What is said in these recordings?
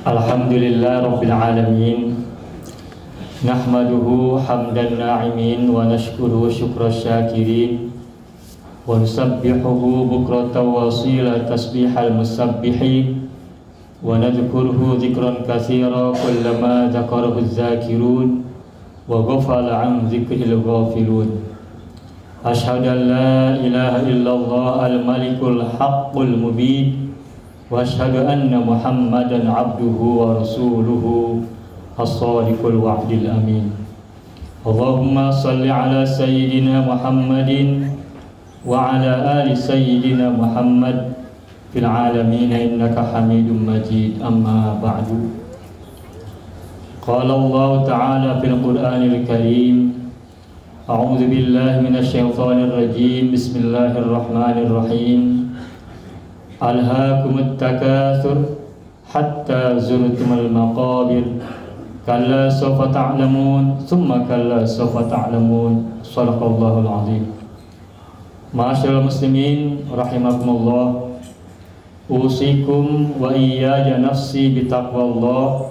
Alhamdulillah Rabbil Alamin. Nahmaduhu hamdan na'imin wa nashkuruhu syukra syakirin wa nusabbihuhu bukratan wa asila tasbihal musabbihin wa nadhkuruhu dhikran katsira kullama dzakarahu dzakirun wa ghafala an dzikril ghafilun. Asyhadu an la ilaha illallah al-malikul haqqul mubin wa asyhadu anna Muhammadan abduhu wa rasuluhu as-sadiqul wa'dil amin. Allahumma salli ala sayyidina Muhammadin wa ala ali sayyidina Muhammad fil alamin innaka Hamidum Majid. Amma ba'du. Qala Allah ta'ala fil Qur'anil Karim, a'udzu billahi minasy syaithanir rajim. Bismillahirrahmanirrahim. Alhaakumut takatsur hatta zurtumul maqabir kalla sawfa ta'lamun thumma kalla sawfa ta'lamun. Shadaqallahul azim. Ma'asyiral muslimin rahimakumullah, usikum wa iyaya nafsi bitaqwallah.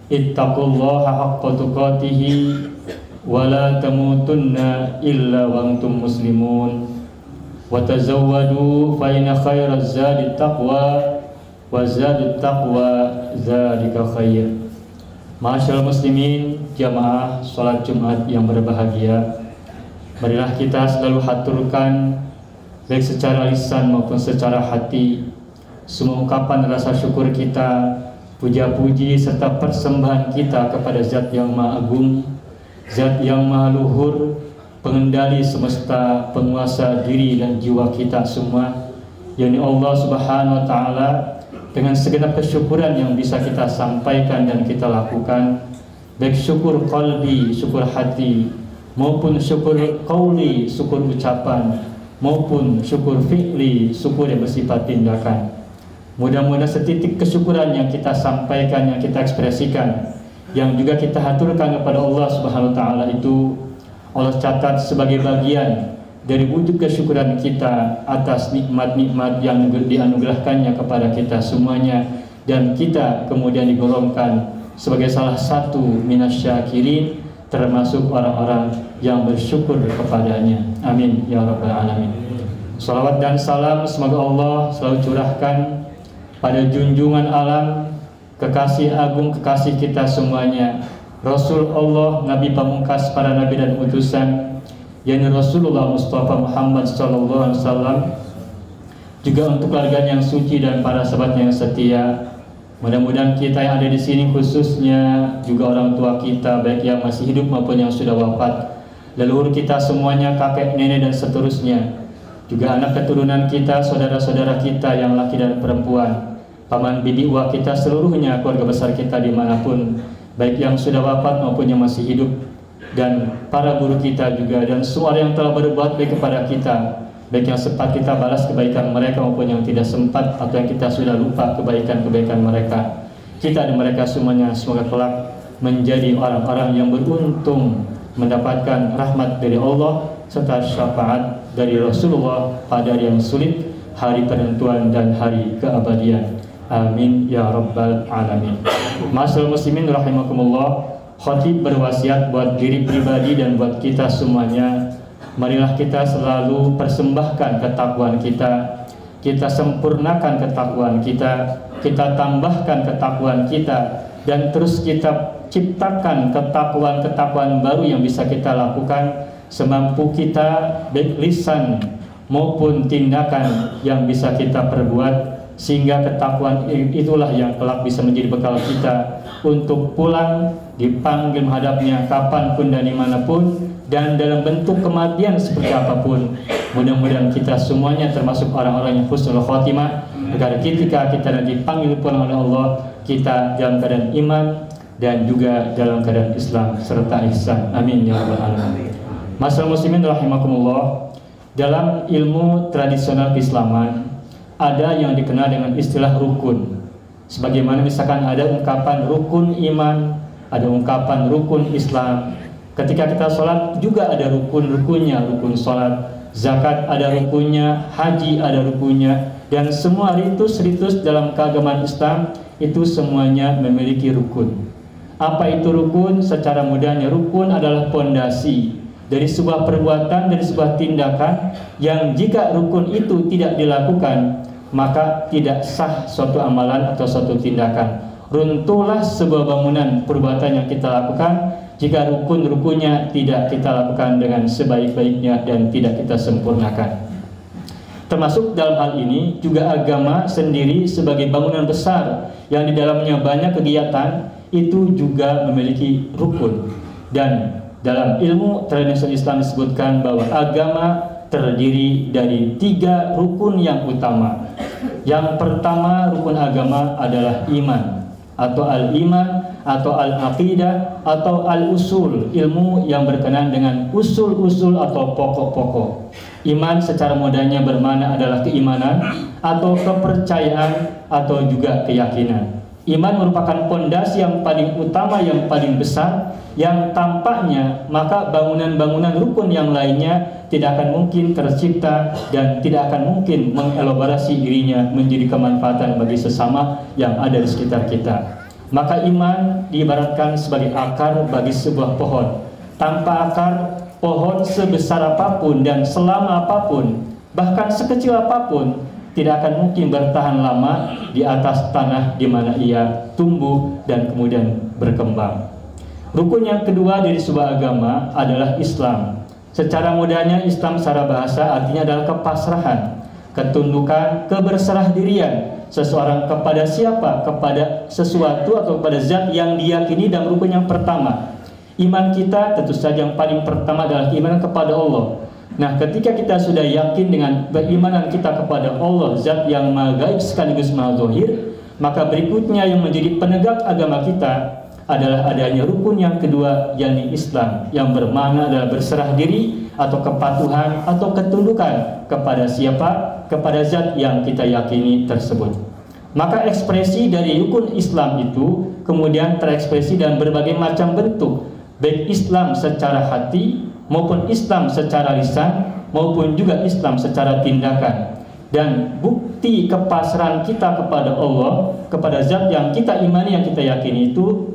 Ittaqullaha haqqa tuqatih wa la tamutunna illa wa antum muslimun. Wa tazawwadu fa inna khairaz zadi taqwa wa zadut taqwa dzalika khair. Ma'asyiral muslimin, jamaah salat Jumat yang berbahagia, marilah kita selalu haturkan baik secara lisan maupun secara hati semua ungkapan rasa syukur kita, puja-puji serta persembahan kita kepada Zat yang Maha Agung, Zat yang Maha Luhur, pengendali semesta, penguasa diri dan jiwa kita semua, yakni Allah Subhanahu wa taala, dengan segenap kesyukuran yang bisa kita sampaikan dan kita lakukan, baik syukur qalbi, syukur hati, maupun syukur qauli, syukur ucapan, maupun syukur fi'li, syukur yang bersifat tindakan. Mudah-mudahan setitik kesyukuran yang kita sampaikan, yang kita ekspresikan, yang juga kita haturkan kepada Allah Subhanahu wa taala itu Allah catat sebagai bagian dari wujud kesyukuran kita atas nikmat-nikmat yang dianugerahkannya kepada kita semuanya, dan kita kemudian digolongkan sebagai salah satu minasyakirin, termasuk orang-orang yang bersyukur kepadanya. Amin ya rabbal alamin. Salawat dan salam semoga Allah selalu curahkan pada junjungan alam, kekasih agung, kekasih kita semuanya, Rasul Allah, Nabi pamungkas para nabi dan utusan, yakni Rasulullah Mustafa Muhammad sallallahu alaihi wasallam, juga untuk keluarga yang suci dan para sahabatnya yang setia. Mudah-mudahan kita yang ada di sini, khususnya juga orang tua kita, baik yang masih hidup maupun yang sudah wafat, leluhur kita semuanya, kakek, nenek dan seterusnya, juga anak keturunan kita, saudara-saudara kita yang laki dan perempuan, paman bibi uwa kita seluruhnya, keluarga besar kita dimanapun, baik yang sudah wafat maupun yang masih hidup, dan para guru kita juga, dan semua yang telah berbuat baik kepada kita, baik yang sempat kita balas kebaikan mereka maupun yang tidak sempat atau yang kita sudah lupa kebaikan-kebaikan mereka. Kita dan mereka semuanya semoga kelak menjadi orang-orang yang beruntung, mendapatkan rahmat dari Allah serta syafaat dari Rasulullah pada hari yang sulit, hari penentuan dan hari keabadian. Amin ya rabbal alamin. Ma'asyiral muslimin rahimakumullah, khatib berwasiat buat diri pribadi dan buat kita semuanya, marilah kita selalu persembahkan ketakwaan kita, kita sempurnakan ketakwaan kita, kita tambahkan ketakwaan kita, dan terus kita ciptakan ketakwaan baru yang bisa kita lakukan semampu kita, baik lisan maupun tindakan yang bisa kita perbuat, sehingga ketakwaan itulah yang kelak bisa menjadi bekal kita untuk pulang dipanggil menghadapnya kapanpun dan dimanapun, dan dalam bentuk kematian seperti apapun. Mudah-mudahan kita semuanya termasuk orang-orang yang husnul khotimah, agar ketika kita nanti dipanggil pulang oleh Allah, kita dalam keadaan iman dan juga dalam keadaan Islam serta ihsan. Amin ya rabbal alamin. Masyaallah muslimin rahimakumullah, dalam ilmu tradisional keislaman ada yang dikenal dengan istilah rukun. Sebagaimana misalkan ada ungkapan rukun iman, ada ungkapan rukun Islam. Ketika kita sholat juga ada rukun-rukunnya, rukun sholat. Zakat ada rukunnya, haji ada rukunnya, dan semua ritus-ritus dalam keagamaan Islam itu semuanya memiliki rukun. Apa itu rukun? Secara mudahnya, rukun adalah pondasi dari sebuah perbuatan, dari sebuah tindakan yang jika rukun itu tidak dilakukan, maka tidak sah suatu amalan atau suatu tindakan. Runtuhlah sebuah bangunan perbuatan yang kita lakukan jika rukun-rukunnya tidak kita lakukan dengan sebaik-baiknya dan tidak kita sempurnakan. Termasuk dalam hal ini juga agama sendiri sebagai bangunan besar yang di dalamnya banyak kegiatan, itu juga memiliki rukun. Dan dalam ilmu tradisi Islam disebutkan bahwa agama terdiri dari 3 rukun yang utama. Yang pertama rukun agama adalah iman, atau al-iman, atau al-aqidah, atau al-usul, ilmu yang berkenaan dengan usul-usul atau pokok-pokok. Iman secara mudahnya bermakna adalah keimanan atau kepercayaan atau juga keyakinan. Iman merupakan pondasi yang paling utama, yang paling besar, yang tampaknya maka bangunan-bangunan rukun yang lainnya tidak akan mungkin tercipta dan tidak akan mungkin mengelaborasi dirinya menjadi kemanfaatan bagi sesama yang ada di sekitar kita. Maka iman diibaratkan sebagai akar bagi sebuah pohon. Tanpa akar, pohon sebesar apapun dan selama apapun, bahkan sekecil apapun, tidak akan mungkin bertahan lama di atas tanah di mana ia tumbuh dan kemudian berkembang. Rukun yang kedua dari sebuah agama adalah Islam. Secara mudahnya Islam secara bahasa artinya adalah kepasrahan, ketundukan, keberserah-dirian seseorang kepada siapa? Kepada sesuatu atau kepada zat yang diyakini. Dan rukun yang pertama, iman kita tentu saja yang paling pertama adalah iman kepada Allah. Nah, ketika kita sudah yakin dengan berimanan kita kepada Allah, zat yang maha gaib sekaligus maha zahir, maka berikutnya yang menjadi penegak agama kita adalah adanya rukun yang kedua, yakni Islam, yang bermakna adalah berserah diri atau kepatuhan atau ketundukan kepada siapa? Kepada zat yang kita yakini tersebut. Maka ekspresi dari rukun Islam itu kemudian terekspresi dalam berbagai macam bentuk, baik Islam secara hati maupun Islam secara lisan maupun juga Islam secara tindakan. Dan bukti kepasrahan kita kepada Allah, kepada zat yang kita imani, yang kita yakini itu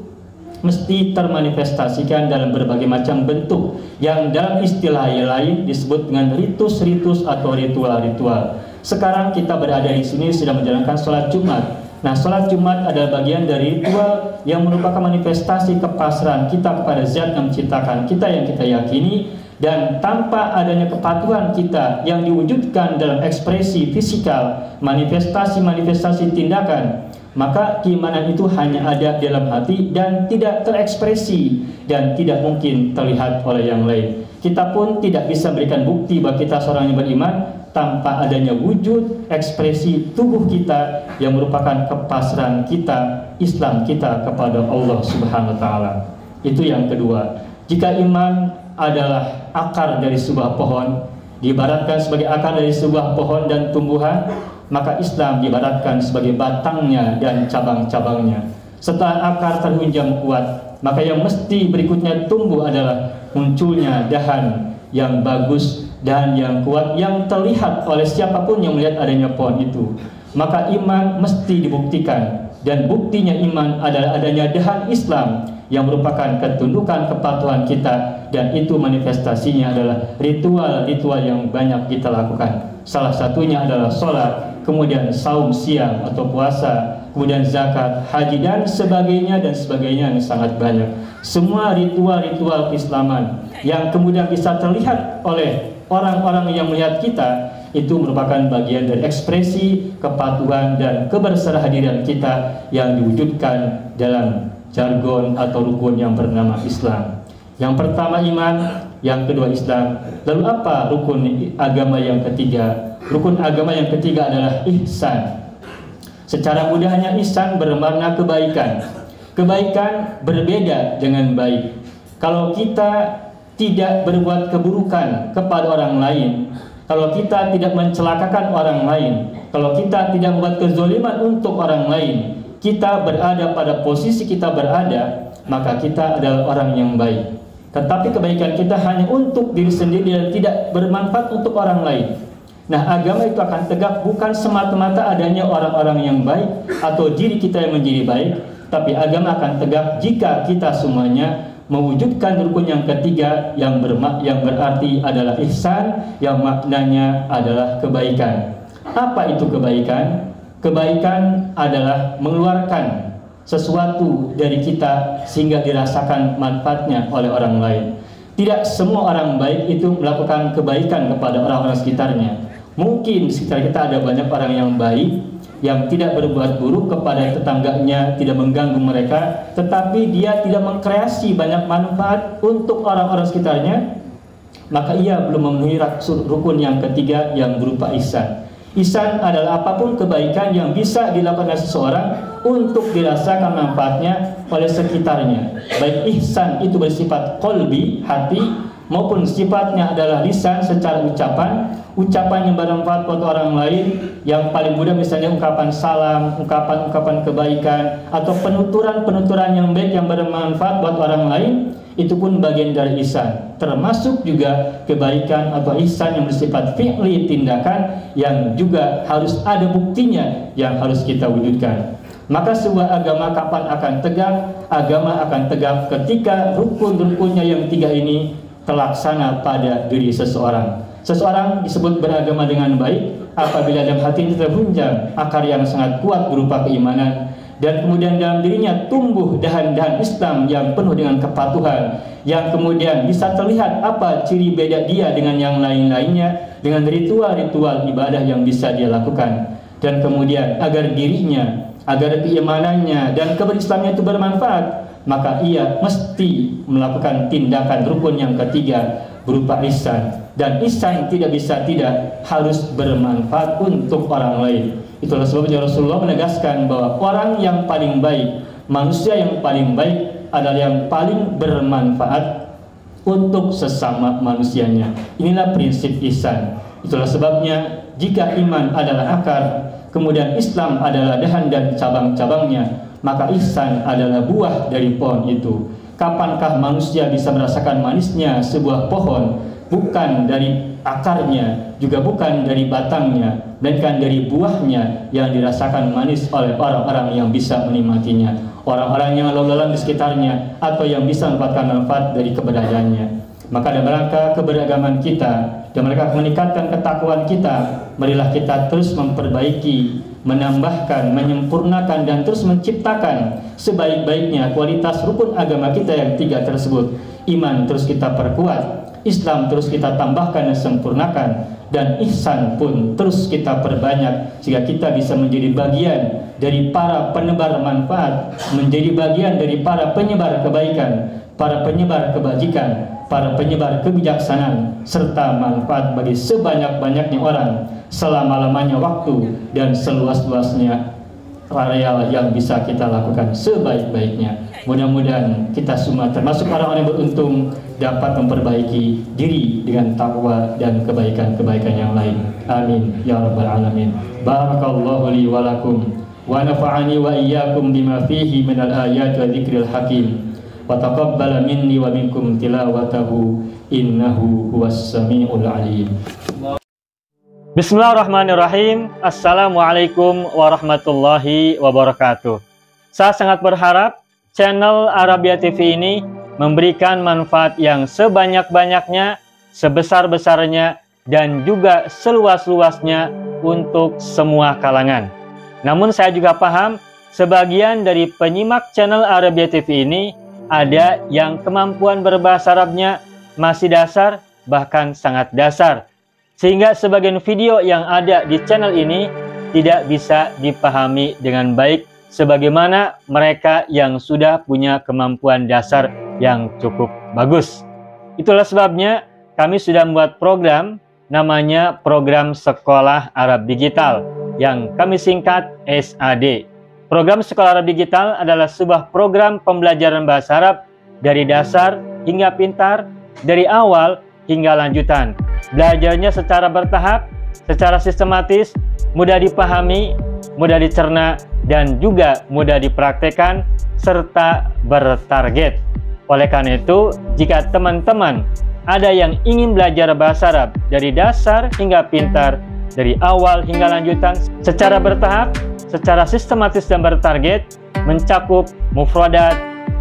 mesti termanifestasikan dalam berbagai macam bentuk yang dalam istilah yang lain disebut dengan ritus-ritus atau ritual-ritual. Sekarang kita berada di sini sedang menjalankan sholat Jumat. Nah, sholat Jumat adalah bagian dari ritual yang merupakan manifestasi kepasrahan kita kepada zat yang menciptakan kita, yang kita yakini. Dan tanpa adanya kepatuhan kita yang diwujudkan dalam ekspresi fisikal, manifestasi-manifestasi tindakan, maka keimanan itu hanya ada dalam hati dan tidak terekspresi dan tidak mungkin terlihat oleh yang lain. Kita pun tidak bisa berikan bukti bahwa kita seorang yang beriman tanpa adanya wujud ekspresi tubuh kita yang merupakan kepasrahan kita, Islam kita kepada Allah Subhanahu wa taala. Itu yang kedua. Jika iman adalah akar dari sebuah pohon, diibaratkan sebagai akar dari sebuah pohon dan tumbuhan, maka Islam diibaratkan sebagai batangnya dan cabang-cabangnya. Setelah akar terhunjam kuat, maka yang mesti berikutnya tumbuh adalah munculnya dahan yang bagus, dahan yang kuat, yang terlihat oleh siapapun yang melihat adanya pohon itu. Maka iman mesti dibuktikan, dan buktinya iman adalah adanya dahan Islam yang merupakan ketundukan kepatuhan kita, dan itu manifestasinya adalah ritual-ritual yang banyak kita lakukan. Salah satunya adalah sholat, kemudian saum siang atau puasa, kemudian zakat, haji, dan sebagainya yang sangat banyak. Semua ritual-ritual keislaman yang kemudian bisa terlihat oleh orang-orang yang melihat kita, itu merupakan bagian dari ekspresi kepatuhan dan keberserahdiran kita yang diwujudkan dalam jargon atau rukun yang bernama Islam. Yang pertama iman, yang kedua Islam. Lalu apa rukun agama yang ketiga? Rukun agama yang ketiga adalah ihsan. Secara mudahnya ihsan bermakna kebaikan. Kebaikan berbeda dengan baik. Kalau kita tidak berbuat keburukan kepada orang lain, kalau kita tidak mencelakakan orang lain, kalau kita tidak membuat kezaliman untuk orang lain, kita berada pada posisi kita berada, maka kita adalah orang yang baik. Tetapi kebaikan kita hanya untuk diri sendiri dan tidak bermanfaat untuk orang lain. Nah, agama itu akan tegak bukan semata-mata adanya orang-orang yang baik atau diri kita yang menjadi baik, tapi agama akan tegak jika kita semuanya mewujudkan rukun yang ketiga yang berarti adalah ihsan, yang maknanya adalah kebaikan. Apa itu kebaikan? Kebaikan adalah mengeluarkan sesuatu dari kita sehingga dirasakan manfaatnya oleh orang lain. Tidak semua orang baik itu melakukan kebaikan kepada orang-orang sekitarnya. Mungkin di sekitar kita ada banyak orang yang baik, yang tidak berbuat buruk kepada tetangganya, tidak mengganggu mereka, tetapi dia tidak mengkreasi banyak manfaat untuk orang-orang sekitarnya, maka ia belum memenuhi rukun yang ketiga yang berupa ihsan. Ihsan adalah apapun kebaikan yang bisa dilakukan oleh seseorang untuk dirasakan manfaatnya oleh sekitarnya. Baik ihsan itu bersifat qalbi, hati, maupun sifatnya adalah lisan secara ucapan yang bermanfaat buat orang lain. Yang paling mudah misalnya ungkapan salam, ungkapan kebaikan, atau penuturan yang baik yang bermanfaat buat orang lain, itu pun bagian dari ihsan. Termasuk juga kebaikan atau ihsan yang bersifat fi'li, tindakan yang juga harus ada buktinya yang harus kita wujudkan. Maka sebuah agama kapan akan tegak? Agama akan tegak ketika rukun-rukunnya yang tiga ini terlaksana pada diri seseorang. Seseorang disebut beragama dengan baik apabila dalam hati itu terhunjam akar yang sangat kuat berupa keimanan, dan kemudian dalam dirinya tumbuh dahan-dahan Islam yang penuh dengan kepatuhan, yang kemudian bisa terlihat apa ciri beda dia dengan yang lain-lainnya, dengan ritual-ritual ibadah yang bisa dia lakukan. Dan kemudian agar dirinya, agar keimanannya dan keberislamannya itu bermanfaat, maka ia mesti melakukan tindakan rukun yang ketiga berupa ihsan. Dan ihsan tidak bisa tidak harus bermanfaat untuk orang lain. Itulah sebabnya Rasulullah menegaskan bahwa orang yang paling baik, manusia yang paling baik adalah yang paling bermanfaat untuk sesama manusianya. Inilah prinsip ihsan. Itulah sebabnya jika iman adalah akar, kemudian Islam adalah dahan dan cabang-cabangnya, maka ihsan adalah buah dari pohon itu. Kapankah manusia bisa merasakan manisnya sebuah pohon? Bukan dari akarnya, juga bukan dari batangnya, melainkan dari buahnya yang dirasakan manis oleh orang-orang yang bisa menikmatinya, orang-orang yang lalu lalang di sekitarnya, atau yang bisa mendapatkan manfaat dari keberadaannya. Maka dalam rangka keberagaman kita, dalam rangka meningkatkan ketakwaan kita, marilah kita terus memperbaiki, menambahkan, menyempurnakan, dan terus menciptakan sebaik-baiknya kualitas rukun agama kita yang tiga tersebut. Iman terus kita perkuat, Islam terus kita tambahkan dan sempurnakan, dan ihsan pun terus kita perbanyak, sehingga kita bisa menjadi bagian dari para penebar manfaat, menjadi bagian dari para penyebar kebaikan, para penyebar kebajikan, para penyebar kebijaksanaan, serta manfaat bagi sebanyak-banyaknya orang selama-lamanya waktu dan seluas-luasnya areal yang bisa kita lakukan sebaik-baiknya. Mudah-mudahan kita semua termasuk orang-orang yang beruntung dapat memperbaiki diri dengan takwa dan kebaikan-kebaikan yang lain. Amin ya rabbal alamin. Barakallahu li wa lakum wa nafa'ani wa iyyakum bima fihi minal ayati wa dzikril hakim. Wa taqabbala minni wa minkum tilawatahu innahu huwas samiul alim. Bismillahirrahmanirrahim. Assalamualaikum warahmatullahi wabarakatuh. Saya sangat berharap channel Arabia TV ini memberikan manfaat yang sebanyak-banyaknya, sebesar-besarnya, dan juga seluas-luasnya untuk semua kalangan. Namun saya juga paham sebagian dari penyimak channel Arabia TV ini ada yang kemampuan berbahasa Arabnya masih dasar, bahkan sangat dasar, sehingga sebagian video yang ada di channel ini tidak bisa dipahami dengan baik sebagaimana mereka yang sudah punya kemampuan dasar yang cukup bagus. Itulah sebabnya kami sudah membuat program namanya Program Sekolah Arab Digital yang kami singkat SAD. Program Sekolah Arab Digital adalah sebuah program pembelajaran bahasa Arab dari dasar hingga pintar, dari awal hingga lanjutan. Belajarnya secara bertahap, secara sistematis, mudah dipahami, mudah dicerna, dan juga mudah dipraktekkan, serta bertarget. Oleh karena itu, jika teman-teman ada yang ingin belajar bahasa Arab dari dasar hingga pintar, dari awal hingga lanjutan secara bertahap, secara sistematis dan bertarget, mencakup mufradat,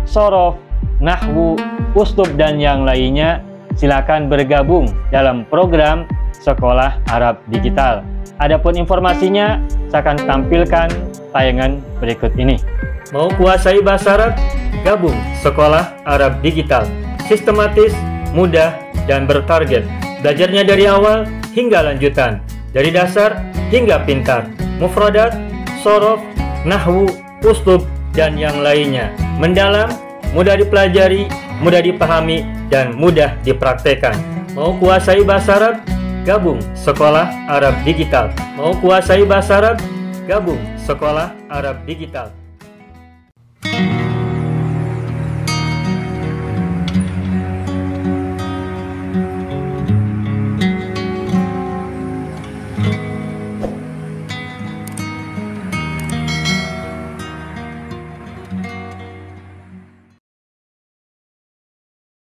shorof, nahwu, uslub, dan yang lainnya. Silakan bergabung dalam program Sekolah Arab Digital. Adapun informasinya, saya akan tampilkan tayangan berikut ini. Mau kuasai bahasa Arab? Gabung Sekolah Arab Digital. Sistematis, mudah, dan bertarget. Belajarnya dari awal hingga lanjutan, dari dasar hingga pintar. Mufradat, shorof, nahwu, uslub, dan yang lainnya. Mendalam, mudah dipelajari, mudah dipahami, dan mudah dipraktekkan. Mau kuasai bahasa Arab? Gabung Sekolah Arab Digital. Mau kuasai bahasa Arab? Gabung Sekolah Arab Digital.